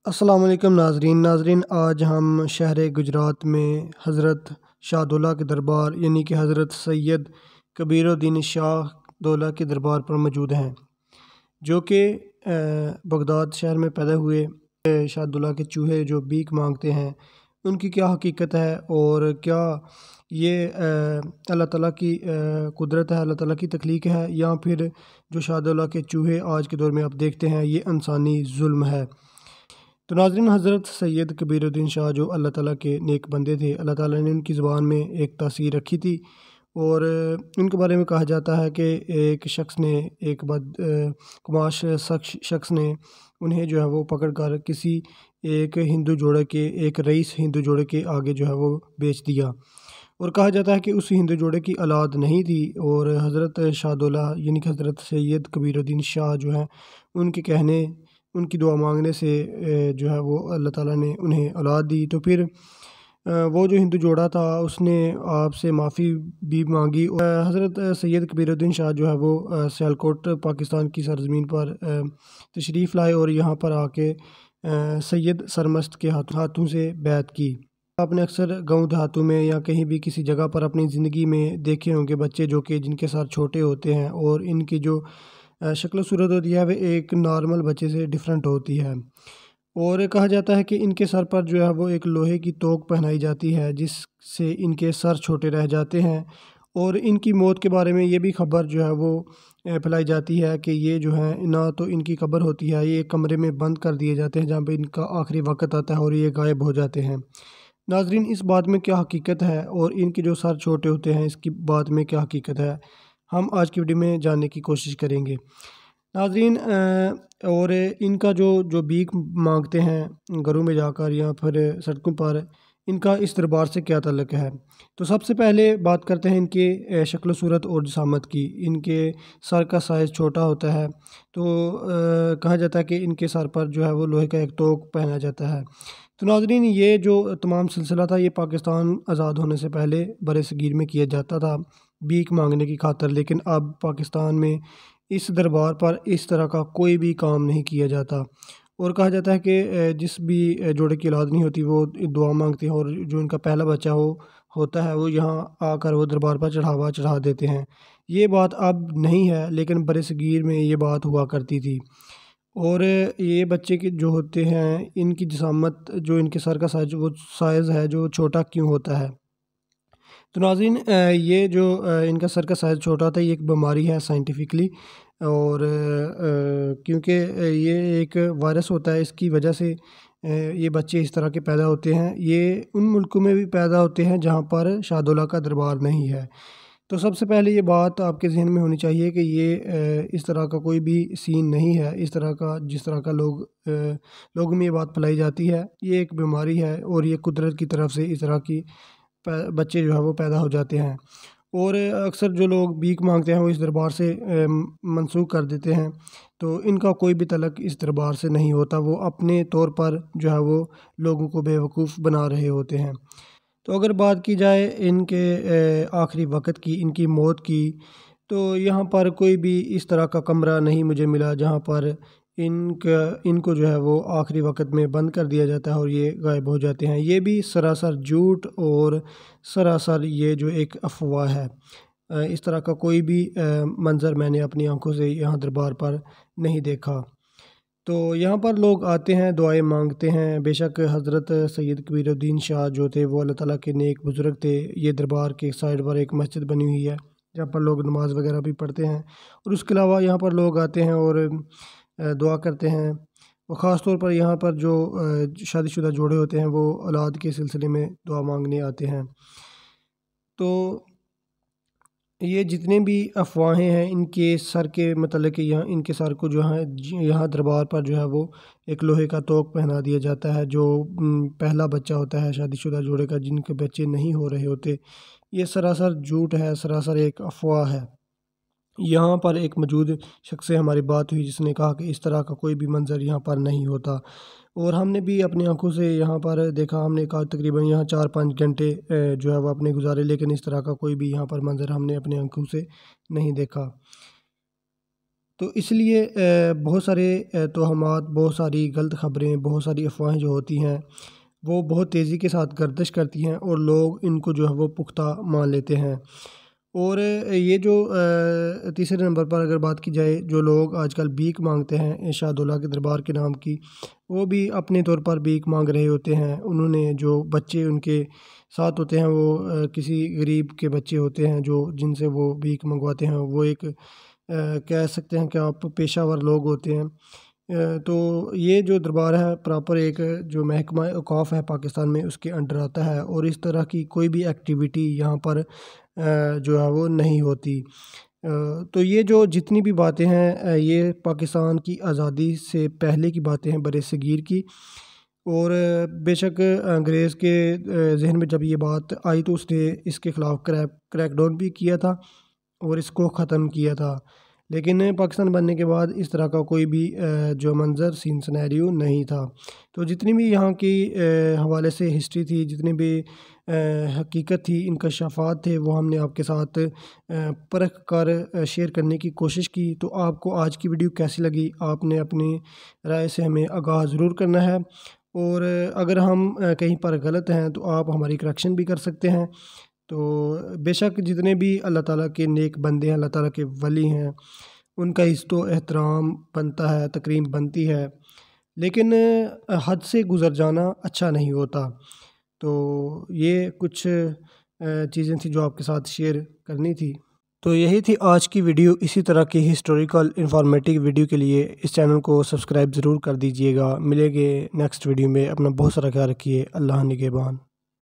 अस्सलाम वालेकुम नाजरीन आज हम शहर गुजरात में हज़रत शाह दौला के दरबार यानी कि हज़रत सैयद कबीरुद्दीन शाह दौला के दरबार पर मौजूद हैं, जो कि बगदाद शहर में पैदा हुए। शाह दौला के चूहे जो भीख मांगते हैं, उनकी क्या हकीकत है और क्या ये अल्लाह ताला की कुदरत है, अल्लाह ताला की तख्लीक है, या फिर जो शाह दौला के चूहे आज के दौर में आप देखते हैं ये इंसानी जुल्म है। तो नाज़रीन, हज़रत सैयद कबीरुद्दीन शाह जो अल्लाह ताला के नेक बंदे थे, अल्लाह ताला ने उनकी ज़ुबान में एक तासीर रखी थी और उनके बारे में कहा जाता है कि एक शख्स ने एक कुमाश शख्स ने उन्हें जो है वो पकड़ कर किसी एक हिंदू जोड़े के एक रईस हिंदू जोड़े के आगे जो है वो बेच दिया। और कहा जाता है कि उस हिंदू जोड़े की औलाद नहीं थी और हज़रत शाह दौला यानी कि हज़रत सैयद कबीरुद्दीन शाह जो है उनके कहने उनकी दुआ मांगने से जो है वो अल्लाह ताला ने उन्हें औलाद दी। तो फिर वो जो हिंदू जोड़ा था उसने आपसे माफ़ी भी मांगी और हज़रत सैयद कबीरुद्दीन शाह जो है वो सियालकोट पाकिस्तान की सरज़मीन पर तशरीफ़ लाए और यहाँ पर आके सैयद सरमस्त के हाथों से बैत की। आपने अक्सर गांव देहातों में या कहीं भी किसी जगह पर अपनी ज़िंदगी में देखे होंगे बच्चे जो कि जिनके साथ छोटे होते हैं और इनकी जो शक्ल सूरत होती है वह एक नॉर्मल बच्चे से डिफरेंट होती है। और कहा जाता है कि इनके सर पर जो है वो एक लोहे की तोक पहनाई जाती है जिससे इनके सर छोटे रह जाते हैं। और इनकी मौत के बारे में ये भी खबर जो है वो फैलाई जाती है कि ये जो है ना तो इनकी कब्र होती है, ये एक कमरे में बंद कर दिए जाते हैं जहाँ पे इनका आखिरी वक्त आता है और ये गायब हो जाते हैं। नाजरीन, इस बात में क्या हकीकत है और इनके जो सर छोटे होते हैं इसकी बात में क्या हकीकत है, हम आज की वीडियो में जानने की कोशिश करेंगे। नाज़रीन, और इनका जो जो भीख मांगते हैं घरों में जाकर या फिर सड़कों पर, इनका इस दरबार से क्या ताल्लुक़ है। तो सबसे पहले बात करते हैं इनके शक्ल सूरत और जिसामत की। इनके सर का साइज़ छोटा होता है, तो कहा जाता है कि इनके सर पर जो है वो लोहे का एक तोक पहना जाता है। तो नाज़रीन, ये जो तमाम सिलसिला था ये पाकिस्तान आज़ाद होने से पहले बरसगीर में किया जाता था भीख मांगने की खातर, लेकिन अब पाकिस्तान में इस दरबार पर इस तरह का कोई भी काम नहीं किया जाता। और कहा जाता है कि जिस भी जोड़े की औलाद नहीं होती वो दुआ मांगते हैं और जो इनका पहला बच्चा होता है वो यहाँ आकर वो दरबार पर चढ़ा देते हैं। ये बात अब नहीं है, लेकिन बरसगीर में ये बात हुआ करती थी। और ये बच्चे के जो होते हैं इनकी जिसामत जो इनके सर का साइज़ है जो छोटा क्यों होता है। तो नाज़रीन, ये जो इनका सर का साइज़ छोटा होता है ये एक बीमारी है साइंटिफिकली। और क्योंकि ये एक वायरस होता है, इसकी वजह से ये बच्चे इस तरह के पैदा होते हैं। ये उन मुल्कों में भी पैदा होते हैं जहाँ पर शाह दौला का दरबार नहीं है। तो सबसे पहले ये बात आपके ज़हन में होनी चाहिए कि ये इस तरह का कोई भी सीन नहीं है। इस तरह का जिस तरह का लोगों में ये बात फैलाई जाती है, ये एक बीमारी है और ये कुदरत की तरफ से इस तरह की बच्चे जो है वो पैदा हो जाते हैं। और अक्सर जो लोग भीख मांगते हैं वो इस दरबार से मनसूख कर देते हैं। तो इनका कोई भी तलक इस दरबार से नहीं होता, वो अपने तौर पर जो है वो लोगों को बेवकूफ़ बना रहे होते हैं। तो अगर बात की जाए इनके आखिरी वक्त की, इनकी मौत की, तो यहाँ पर कोई भी इस तरह का कमरा नहीं मुझे मिला जहाँ पर इनको जो है वो आखिरी वक्त में बंद कर दिया जाता है और ये गायब हो जाते हैं। ये भी सरासर झूठ और सरासर ये जो एक अफवाह है। इस तरह का कोई भी मंज़र मैंने अपनी आंखों से यहाँ दरबार पर नहीं देखा। तो यहाँ पर लोग आते हैं, दुआएं मांगते हैं। बेशक हज़रत सैयद कबीरुद्दीन शाह जो थे वो अल्लाह ताला के नेक बुज़ुर्ग थे। ये दरबार के साइड पर एक मस्जिद बनी हुई है जहाँ पर लोग नमाज़ वगैरह भी पढ़ते हैं। और उसके अलावा यहाँ पर लोग आते हैं और दुआ करते हैं। और ख़ास तौर पर यहाँ पर जो शादीशुदा जोड़े होते हैं वो औलाद के सिलसिले में दुआ मांगने आते हैं। तो ये जितने भी अफ़वाहें हैं इनके सर के मतलब कि यहाँ इनके सर को जो है यहाँ दरबार पर जो है वो एक लोहे का तोक पहना दिया जाता है जो पहला बच्चा होता है शादीशुदा जोड़े का जिनके बच्चे नहीं हो रहे होते। ये सरासर झूठ है, सरासर एक अफ़वाह है। यहाँ पर एक मौजूद शख्स से हमारी बात हुई जिसने कहा कि इस तरह का कोई भी मंज़र यहाँ पर नहीं होता। और हमने भी अपनी आंखों से यहाँ पर देखा। हमने कहा तकरीबन यहाँ 4-5 घंटे जो है वो अपने गुजारे, लेकिन इस तरह का कोई भी यहाँ पर मंज़र हमने अपनी आंखों से नहीं देखा। تو اس لیے بہت سارے توہمات، بہت ساری غلط خبریں، بہت ساری افواہیں جو ہوتی ہیں وہ بہت تیزی کے ساتھ گردش کرتی ہیں اور لوگ ان کو جو ہے وہ پختہ مان لیتے ہیں۔ اور یہ جو تیسرے نمبر پر اگر بات کی جائے، جو لوگ آج کل بھیک مانگتے ہیں شاہدولہ کے دربار کے نام کی، وہ بھی اپنے طور پر بھیک مانگ رہے ہوتے ہیں۔ انہوں نے جو بچے ان کے ساتھ ہوتے ہیں وہ کسی غریب کے بچے ہوتے ہیں جو جن سے وہ بھیک منگواتے ہیں، وہ ایک کہہ سکتے ہیں کہ آپ پیشہ ور لوگ ہوتے ہیں۔ تو یہ جو دربار ہے پراپر ایک جو محکمہ اوقاف ہے پاکستان میں اس کے انڈر آتا ہے، اور اس طرح کی کوئی بھی ایکٹیویٹی یہاں پر جو ہے وہ نہیں ہوتی۔ تو یہ جو جتنی بھی باتیں ہیں یہ پاکستان کی آزادی سے پہلے کی باتیں ہیں، بر صغیر کی، اور بے شک انگریز کے ذہن میں جب یہ بات آئی تو اس نے اس کے خلاف کریک ڈاؤن بھی کیا تھا اور اس کو ختم کیا تھا، لیکن پاکستان بننے کے بعد اس طرح کا کوئی بھی جو منظر سین سنیریو نہیں تھا۔ تو جتنی بھی یہاں کی حوالے سے ہسٹری تھی، جتنی بھی حقیقت تھی، انکشافات تھے، وہ ہم نے آپ کے ساتھ پرکھ کر شیئر کرنے کی کوشش کی۔ تو آپ کو آج کی ویڈیو کیسی لگی، آپ نے اپنی رائے سے ہمیں آگاہ ضرور کرنا ہے، اور اگر ہم کہیں پر غلط ہیں تو آپ ہماری کریکشن بھی کر سکتے ہیں۔ تو بے شک جتنے بھی اللہ تعالیٰ کے نیک بندے ہیں، اللہ تعالیٰ کے ولی ہیں، ان کا عزت و احترام بنتا ہے، تکریم بنتی ہے، لیکن حد سے گزر جانا اچھا نہیں ہوتا۔ تو یہ کچھ چیزیں تھیں جو آپ کے ساتھ شیئر کرنی تھی۔ تو یہی تھی آج کی ویڈیو۔ اسی طرح کی ہسٹوریکل انفارمیٹیو ویڈیو کے لیے اس چینل کو سبسکرائب ضرور کر دیجئے گا۔ ملیں گے نیکسٹ ویڈیو میں۔ اپنا بہت سارا خیال رکھیے۔ اللہ نگہبان۔